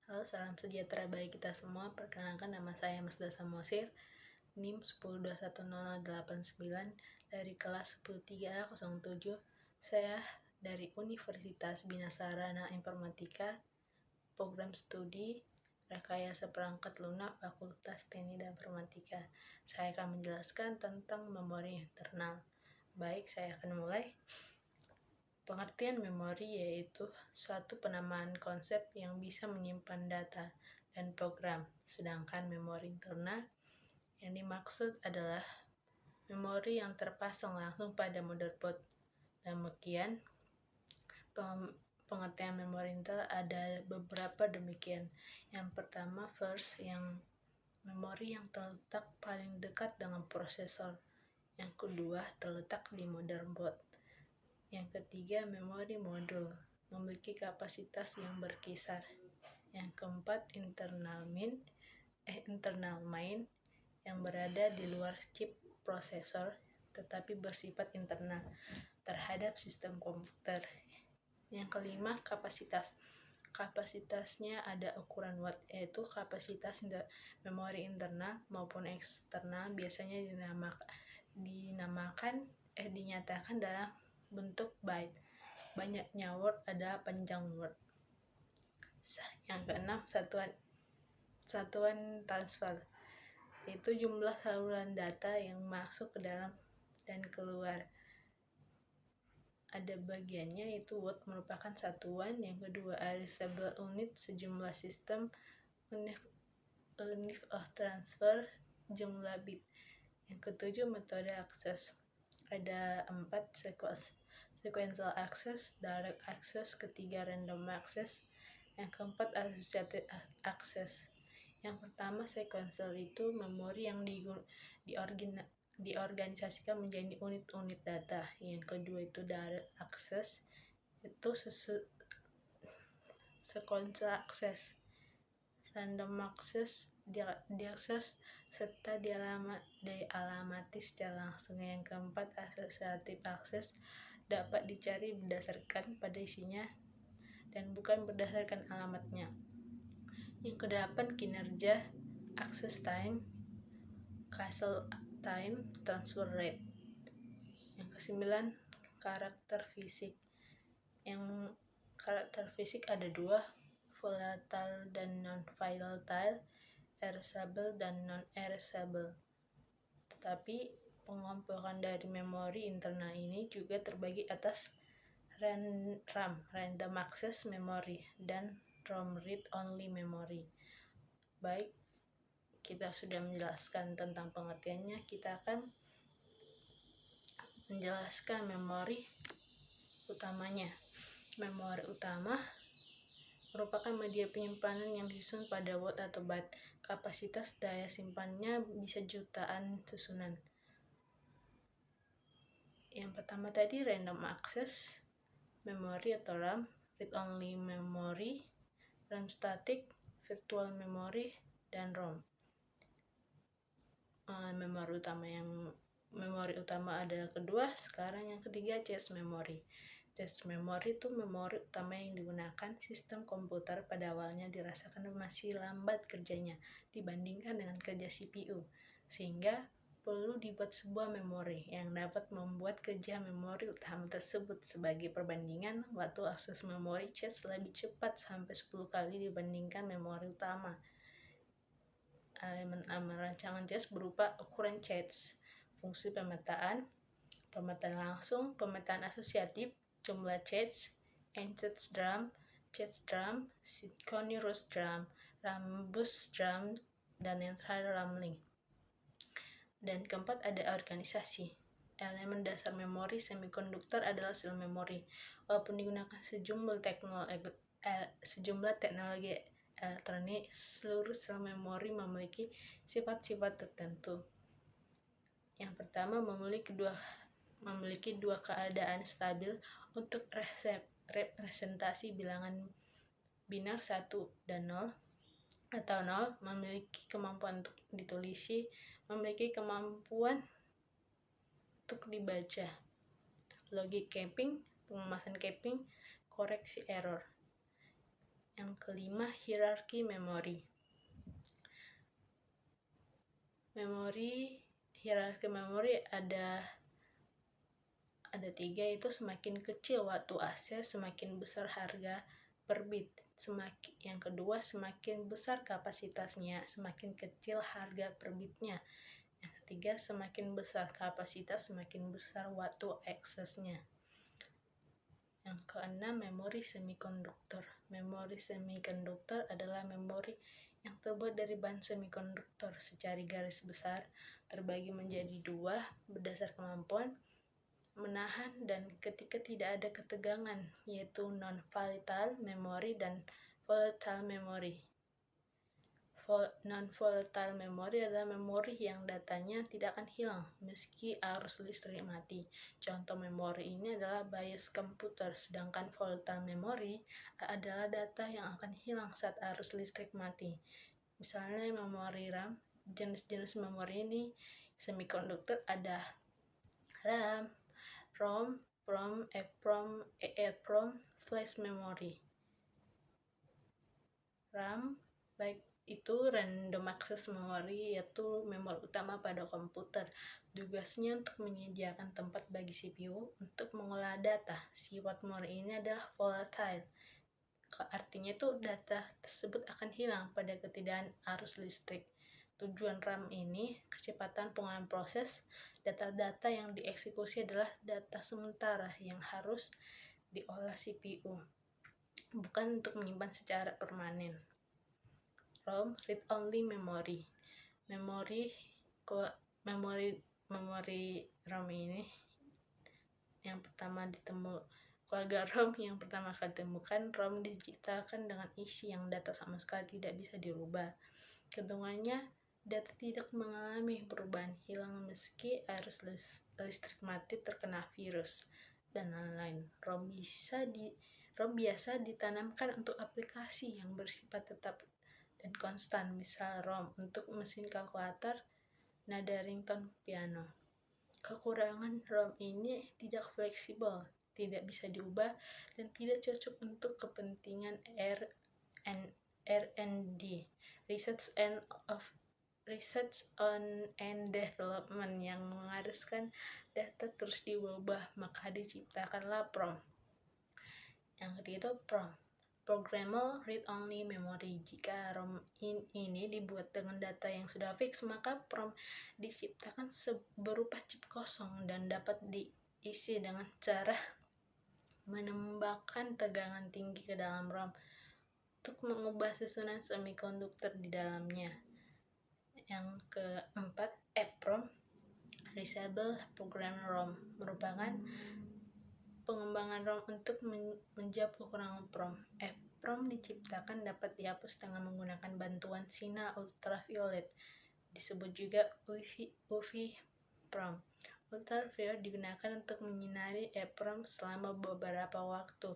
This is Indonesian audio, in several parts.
Halo, salam sejahtera bagi kita semua. Perkenalkan, nama saya Masda Samosir, NIM 10210089 dari kelas 10307. Saya dari Universitas Bina Sarana Informatika, program studi Rekayasa Perangkat Lunak, Fakultas Teknik dan Informatika. Saya akan menjelaskan tentang memori internal. Baik, saya akan mulai. Pengertian memori yaitu suatu penamaan konsep yang bisa menyimpan data dan program, sedangkan memori internal yang dimaksud adalah memori yang terpasang langsung pada motherboard. Demikian, pengertian memori internal ada beberapa demikian. Yang pertama, first, yang memori yang terletak paling dekat dengan prosesor. Yang kedua, terletak di motherboard. Yang ketiga, memori modul memiliki kapasitas yang berkisar. Yang keempat, internal main yang berada di luar chip prosesor tetapi bersifat internal terhadap sistem komputer. Yang kelima, kapasitas. Kapasitasnya ada ukuran watt, yaitu kapasitas memori internal maupun eksternal biasanya dinyatakan dalam bentuk byte. Banyaknya word adalah panjang word. Yang keenam, satuan transfer, yaitu jumlah saluran data yang masuk ke dalam dan keluar. Ada bagiannya, yaitu word merupakan satuan. Yang kedua, addressable unit, sejumlah sistem. Unit of transfer, jumlah bit. Yang ketujuh, metode akses. Ada 4, sequential access, direct access, ketiga random access, yang keempat associated access. Yang pertama, sequential itu memori yang diorganisasikan menjadi unit-unit data. Yang kedua itu direct access, itu sequential access. Random access diakses serta dialamati secara langsung. Yang keempat, associative access, dapat dicari berdasarkan pada isinya dan bukan berdasarkan alamatnya. Yang kedelapan, kinerja, access time, cache time, transfer rate. Yang kesembilan, karakter fisik. Yang karakter fisik ada 2, volatile dan non-volatile, erasable dan non-erasable. Tetapi pengompokan dari memori internal ini juga terbagi atas RAM, random access memory, dan ROM, read only memory. Baik, kita sudah menjelaskan tentang pengertiannya. Kita akan menjelaskan memori utamanya. Memori utama merupakan media penyimpanan yang disusun pada watt atau byte. Kapasitas daya simpannya bisa jutaan susunan. Yang pertama tadi, random access memory atau RAM, read only memory, RAM static, virtual memory, dan ROM. Memori utama adalah kedua. Sekarang yang ketiga, cache memory. Cache memory itu memori utama yang digunakan sistem komputer pada awalnya dirasakan masih lambat kerjanya dibandingkan dengan kerja CPU, sehingga perlu dibuat sebuah memori yang dapat membuat kerja memori utama tersebut. Sebagai perbandingan, waktu akses memori cache lebih cepat sampai 10 kali dibandingkan memori utama. Elemen rancangan cache berupa ukuran cache, fungsi pemetaan langsung, pemetaan asosiatif, jumlah cache, cache drum, synchronous drum, rambus drum, dan yang terakhir RAM link. Dan keempat, ada organisasi. Elemen dasar memori semikonduktor adalah sel memori. Walaupun digunakan sejumlah teknologi elektronik, seluruh sel memori memiliki sifat-sifat tertentu. Yang pertama, memiliki dua keadaan stabil untuk representasi bilangan binar 1 dan 0 atau 0, memiliki kemampuan untuk ditulisi, memiliki kemampuan untuk dibaca. Logic capping, pengemasan capping, koreksi error. Yang kelima, hierarki memori. Hierarki memori ada 3, yaitu semakin kecil waktu akses, semakin besar harga per bit. Yang kedua, semakin besar kapasitasnya, semakin kecil harga per bitnya. Yang ketiga, semakin besar kapasitas, semakin besar waktu aksesnya. Yang keenam, memori semikonduktor. Memori semikonduktor adalah memori yang terbuat dari bahan semikonduktor secara garis besar, terbagi menjadi 2 berdasar kemampuan menahan dan ketika tidak ada ketegangan, yaitu non-volatile memory dan volatile memory. Non-volatile memory adalah memori yang datanya tidak akan hilang meski arus listrik mati. Contoh memori ini adalah BIOS komputer, sedangkan volatile memory adalah data yang akan hilang saat arus listrik mati. Misalnya memori RAM, jenis-jenis memori ini semikonduktor ada RAM, ROM, PROM, EEPROM, EEPROM, flash memory. RAM, baik itu random access memory, yaitu memori utama pada komputer. Tugasnya untuk menyediakan tempat bagi CPU untuk mengolah data. Sifat memori ini adalah volatile. Artinya itu data tersebut akan hilang pada ketidakadaan arus listrik. Tujuan RAM ini kecepatan pengolahan proses. Data-data yang dieksekusi adalah data sementara yang harus diolah CPU, bukan untuk menyimpan secara permanen. ROM, read only memory. Memori ROM ini yang pertama keluarga ROM yang pertama kali ditemukan. ROM diciptakan dengan isi yang data sama sekali tidak bisa dirubah. Keuntungannya, data tidak mengalami perubahan hilang meski arus listrik mati, terkena virus, dan lain-lain. ROM biasa ditanamkan untuk aplikasi yang bersifat tetap dan konstan, misal ROM untuk mesin kalkulator, nada ringtone piano. Kekurangan ROM ini tidak fleksibel, tidak bisa diubah, dan tidak cocok untuk kepentingan R&D, research on development, yang mengharuskan data terus diubah, maka diciptakanlah PROM. Yang ketiga itu PROM, Programmable Read-Only Memory. Jika ROM ini dibuat dengan data yang sudah fix, maka PROM diciptakan berupa chip kosong dan dapat diisi dengan cara menembakkan tegangan tinggi ke dalam ROM untuk mengubah susunan semikonduktor di dalamnya. Yang keempat, EEPROM, Reusable Program ROM, merupakan pengembangan ROM untuk menjawab kekurangan PROM. EEPROM diciptakan dapat dihapus dengan menggunakan bantuan sinar ultraviolet, disebut juga UV PROM. Ultraviolet digunakan untuk menyinari EEPROM selama beberapa waktu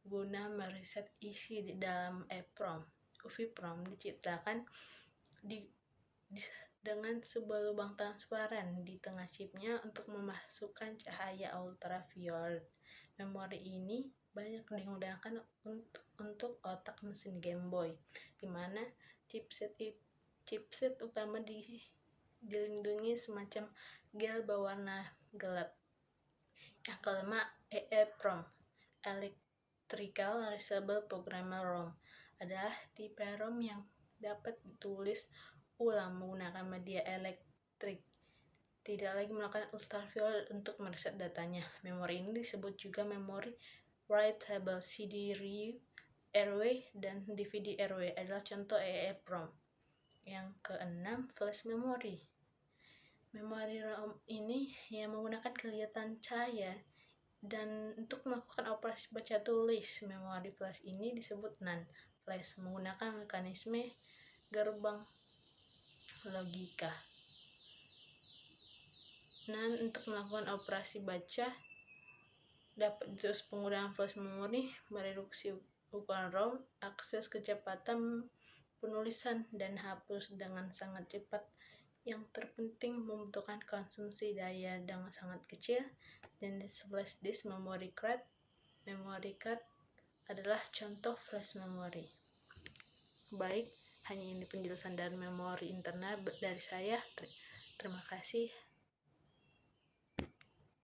guna mereset isi di dalam EEPROM. UV PROM diciptakan dengan sebuah lubang transparan di tengah chipnya untuk memasukkan cahaya ultraviolet. Memori ini banyak digunakan untuk otak mesin Game Boy, di mana chipset utama dilindungi semacam gel berwarna gelap. Yang kelima, EEPROM, Electrical Reusable Programmable ROM, adalah tipe ROM yang dapat ditulis ulang menggunakan media elektrik, tidak lagi melakukan ultraviolet untuk mereset datanya. Memori ini disebut juga memori writable. CD-RW dan DVD-RW adalah contoh EEPROM. Yang keenam, flash memory. Memori ROM ini yang menggunakan kelihatan cahaya dan untuk melakukan operasi baca tulis. Memori flash ini disebut NAND flash, menggunakan mekanisme gerbang logika. NAND untuk melakukan operasi baca dapat terus penggunaan flash memory mereduksi ukuran ROM, akses kecepatan penulisan dan hapus dengan sangat cepat. Yang terpenting membutuhkan konsumsi daya dengan sangat kecil, dan flash disk, memory card adalah contoh flash memory. Baik, hanya ini penjelasan dari memori internal dari saya. Terima kasih.